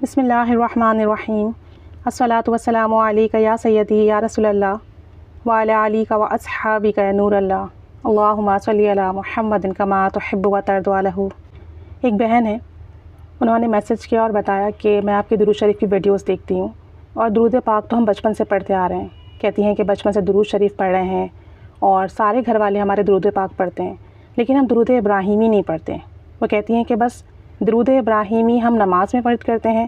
بسم اللہ الرحمن الرحیم الصلاۃ والسلام علیک یا سیدی یا رسول اللہ وعلی آلک و اصحابک یا نور اللہ اللہم صلی علی محمد کما تحب و ترضی عنہ۔ ایک بہن ہے، انہوں نے میسج کیا اور بتایا کہ میں آپ کی درود شریف کی ویڈیوز دیکھتی ہوں اور درود پاک تو ہم بچپن سے پڑھتے آ رہے ہیں۔ کہتی ہیں کہ بچپن سے درود شریف پڑھ رہے ہیں اور سارے گھر والے ہمارے درود پاک پڑھتے ہیں، لیکن ہم درود ابراہیمی نہیں پڑھتے۔ وہ کہتی ہیں کہ بس درود ابراہیمی ہم نماز میں پڑھ کرتے ہیں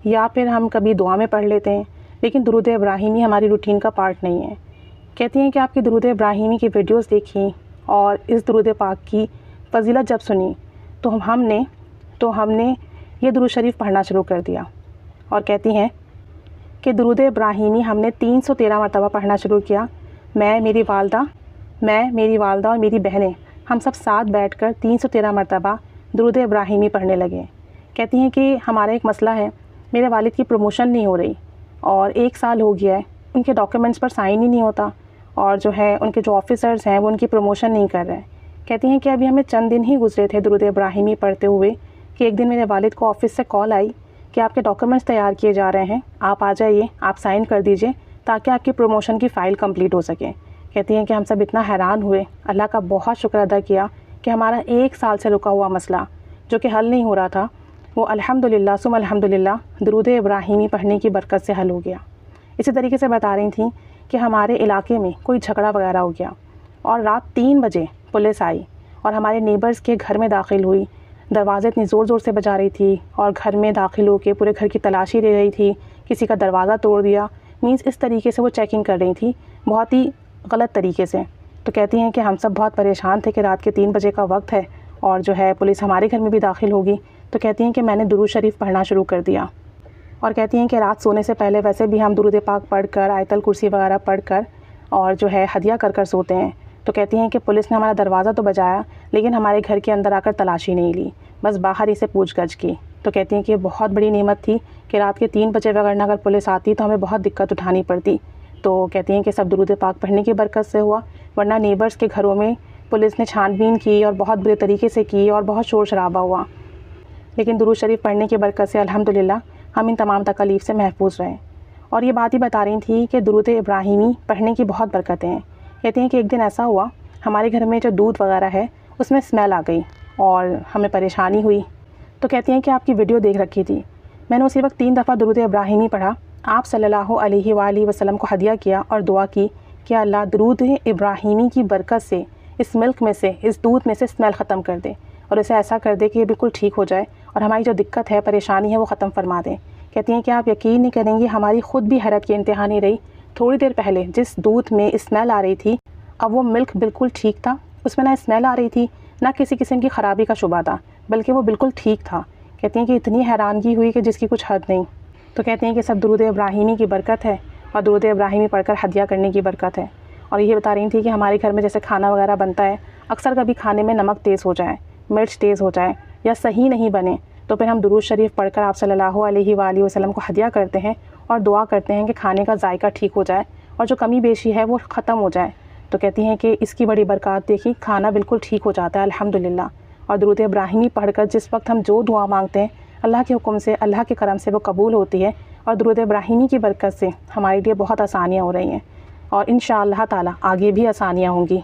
یا پھر ہم کبھی دعا میں پڑھ لیتے ہیں، لیکن درود ابراہیمی ہماری روٹین کا پارٹ نہیں ہے۔ کہتی ہیں کہ آپ کی درود ابراہیمی کی ویڈیوز دیکھیں اور اس درود پاک کی فضیلت جب سنی تو ہم نے یہ درود شریف پڑھنا شروع کر دیا، اور کہتی ہیں کہ درود ابراہیمی ہم نے 313 مرتبہ پڑھنا شروع کیا۔ میں میری والدہ اور میری بہنیں ہم سب ساتھ بیٹھ کر 313 مرتبہ درود ابراہیمی پڑھنے لگے۔ کہتی ہیں کہ ہمارا ایک مسئلہ ہے، میرے والد کی پروموشن نہیں ہو رہی اور 1 سال ہو گیا ہے، ان کے ڈاکیومنٹس پر سائن ہی نہیں ہوتا، اور ان کے جو آفیسرز ہیں وہ ان کی پروموشن نہیں کر رہے۔ کہتی ہیں کہ ابھی ہمیں چند دن ہی گزرے تھے درود ابراہیمی پڑھتے ہوئے کہ ایک دن میرے والد کو آفس سے کال آئی کہ آپ کے ڈاکیومنٹس تیار کیے جا رہے ہیں، آپ آ جائیے، آپ سائن کر دیجئے تاکہ آپ کی پروموشن کی فائل کمپلیٹ ہو سکے۔ کہتی ہیں کہ ہم سب اتنا حیران ہوئے، اللہ کا بہت شکر ادا کیا کہ ہمارا 1 سال سے رکا ہوا مسئلہ جو کہ حل نہیں ہو رہا تھا، وہ الحمدللہ ثم الحمدللہ درود ابراہیمی پڑھنے کی برکت سے حل ہو گیا۔ اسی طریقے سے بتا رہی تھیں کہ ہمارے علاقے میں کوئی جھگڑا وغیرہ ہو گیا اور رات 3 بجے پولیس آئی اور ہمارے نیبرز کے گھر میں داخل ہوئی، دروازے اتنی زور زور سے بجا رہی تھی اور گھر میں داخل ہو کے پورے گھر کی تلاشی لے رہی تھی، کسی کا دروازہ توڑ دیا، اس طریقے سے وہ چیکنگ کر رہی تھی، بہت ہی غلط طریقے سے۔ تو کہتی ہیں کہ ہم سب بہت پریشان تھے کہ رات کے 3 بجے کا وقت ہے اور پولیس ہمارے گھر میں بھی داخل ہوگی۔ تو کہتی ہیں کہ میں نے درود شریف پڑھنا شروع کر دیا، اور کہتی ہیں کہ رات سونے سے پہلے ویسے بھی ہم درود پاک پڑھ کر آیت الکرسی وغیرہ پڑھ کر اور ہدیہ کر کر سوتے ہیں۔ تو کہتی ہیں کہ پولیس نے ہمارا دروازہ تو بجایا لیکن ہمارے گھر کے اندر آ کر تلاشی نہیں لی، بس باہر ہی سے پوچھ گچھ کی۔ تو کہتی ہیں کہ یہ بہت بڑی نعمت تھی کہ رات کے 3 بجے وغیرہ اگر پولیس آتی تو ہمیں بہت دقت اٹھانی پڑتی۔ تو کہتی ہیں کہ سب درود پاک پڑھنے کی برکت سے ہوا، ورنہ نیبرز کے گھروں میں پولیس نے چھان بین کی اور بہت برے طریقے سے کی اور بہت شور شرابہ ہوا، لیکن درود شریف پڑھنے کی برکت سے الحمدللہ ہم ان تمام تکالیف سے محفوظ رہے۔ اور یہ بات ہی بتا رہی تھی کہ درود ابراہیمی پڑھنے کی بہت برکتیں ہیں۔ کہتی ہیں کہ ایک دن ایسا ہوا، ہمارے گھر میں جو دودھ وغیرہ ہے اس میں اسمیل آ گئی اور ہمیں پریشانی ہوئی۔ تو کہتی ہیں کہ آپ کی ویڈیو دیکھ رکھی تھی، میں نے اسی وقت 3 دفعہ درود ابراہیمی پڑھا، آپ صلی اللہ علیہ وآلہ وسلم کو ہدیہ کیا اور دعا کی کہ اللہ درود ابراہیمی کی برکت سے اس ملک میں سے، اس دودھ میں سے اسمیل ختم کر دے اور اسے ایسا کر دے کہ یہ بالکل ٹھیک ہو جائے اور ہماری جو دقت ہے، پریشانی ہے، وہ ختم فرما دیں۔ کہتی ہیں کہ آپ یقین نہیں کریں گی، ہماری خود بھی حیرت کی انتہا نہیں رہی۔ تھوڑی دیر پہلے جس دودھ میں اسمیل آ رہی تھی، اب وہ ملک بالکل ٹھیک تھا، اس میں نہ اسمیل آ رہی تھی نہ کسی قسم کی خرابی کا شبہ تھا، بلکہ وہ بالکل ٹھیک تھا۔ کہتی ہیں کہ اتنی حیرانگی ہوئی کہ جس کی کچھ حد نہیں۔ تو کہتی ہیں کہ سب درود ابراہیمی کی برکت ہے اور درود ابراہیمی پڑھ کر ہدیہ کرنے کی برکت ہے۔ اور یہ بتا رہی تھی کہ ہمارے گھر میں جیسے کھانا وغیرہ بنتا ہے، اکثر کبھی کھانے میں نمک تیز ہو جائے، مرچ تیز ہو جائے یا صحیح نہیں بنے، تو پھر ہم درود شریف پڑھ کر آپ صلی اللہ علیہ وآلہ وسلم کو ہدیہ کرتے ہیں اور دعا کرتے ہیں کہ کھانے کا ذائقہ ٹھیک ہو جائے اور جو کمی بیشی ہے وہ ختم ہو جائے۔ تو کہتی ہیں کہ اس کی بڑی برکات دیکھی، کھانا بالکل ٹھیک ہو جاتا ہے الحمدللہ۔ اور درود ابراہیمی پڑھ کر جس وقت ہم جو دعا مانگتے ہیں، اللہ کے حکم سے، اللہ کے کرم سے وہ قبول ہوتی ہے، اور درود ابراہیمی کی برکت سے ہمارے لیے بہت آسانیاں ہو رہی ہیں اور انشاءاللہ تعالی آگے بھی آسانیاں ہوں گی۔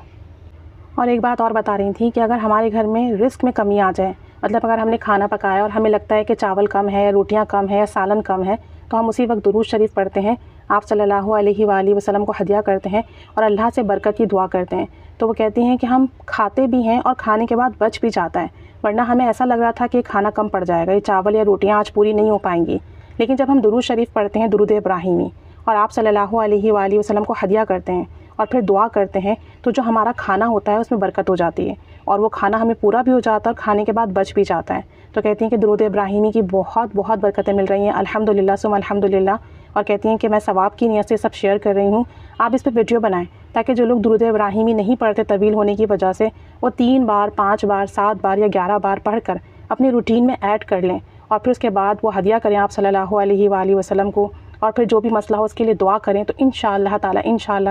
اور ایک بات اور بتا رہی تھی کہ اگر ہمارے گھر میں رزق میں کمی آ جائے، مطلب اگر ہم نے کھانا پکایا اور ہمیں لگتا ہے کہ چاول کم ہے، روٹیاں کم ہے یا سالن کم ہے، تو ہم اسی وقت درود شریف پڑھتے ہیں، آپ صلی اللہ علیہ وآلہ وسلم کو ہدیہ کرتے ہیں اور اللہ سے برکت کی دعا کرتے ہیں۔ تو وہ کہتی ہیں کہ ہم کھاتے بھی ہیں اور کھانے کے بعد بچ بھی جاتا ہے، ورنہ ہمیں ایسا لگ رہا تھا کہ کھانا کم پڑ جائے گا، یہ چاول یا روٹیاں آج پوری نہیں ہو پائیں گی، لیکن جب ہم درود شریف پڑھتے ہیں، درود ابراہیمی، اور آپ صلی اللہ علیہ وآلہ وسلم کو ہدیہ کرتے ہیں اور پھر دعا کرتے ہیں، تو جو ہمارا کھانا ہوتا ہے اس میں برکت ہو جاتی ہے اور وہ کھانا ہمیں پورا بھی ہو جاتا ہے اور کھانے کے بعد بچ بھی جاتا ہے۔ تو کہتی ہیں کہ درود ابراہیمی کی بہت بہت برکتیں مل رہی ہیں الحمدللہ ثم الحمدللہ، اور کہتی ہیں کہ میں ثواب کی نیت سے سب شیئر کر رہی ہوں، آپ اس پہ ویڈیو بنائیں تاکہ جو لوگ درود ابراہیمی نہیں پڑھتے طویل ہونے کی وجہ سے، وہ 3 بار 5 بار 7 بار یا 11 بار پڑھ کر اپنی روٹین میں ایڈ کر لیں اور پھر اس کے بعد وہ ہدیہ کریں آپ صلی اللہ علیہ وآلہ وسلم کو، اور پھر جو بھی مسئلہ ہو اس کے لیے دعا کریں، تو انشاءاللہ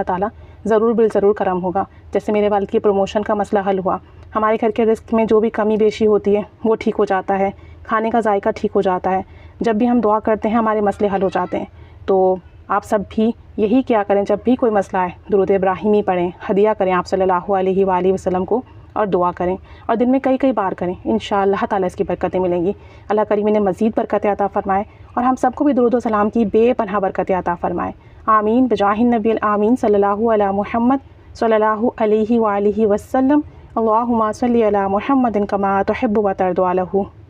تعالی ضرور بالضرور کرم ہوگا۔ جیسے میرے والد کی پروموشن کا مسئلہ حل ہوا، ہمارے گھر کے رزق میں جو بھی کمی بیشی ہوتی ہے وہ ٹھیک ہو جاتا ہے، کھانے کا ذائقہ ٹھیک ہو جاتا ہے، جب بھی ہم دعا کرتے ہیں ہمارے مسئلے حل ہو جاتے ہیں۔ تو آپ سب بھی یہی کیا کریں، جب بھی کوئی مسئلہ ہے درود ابراہیمی پڑھیں، ہدیہ کریں آپ صلی اللہ علیہ وآلہ وسلم کو، اور دعا کریں، اور دن میں کئی کئی بار کریں، انشاءاللہ اللہ تعالیٰ اس کی برکتیں ملیں گی۔ اللہ کریم نے مزید برکتیں عطا فرمائے، اور ہم سب کو بھی درود و سلام کی بے پناہ برکتیں عطا فرمائے، آمین بجاہ النبی الآمین صلی اللہ علی محمد صلی اللہ علیہ وآلہ وسلم۔ اللہم صلی علی محمد کما تحب و ترضی عنہ۔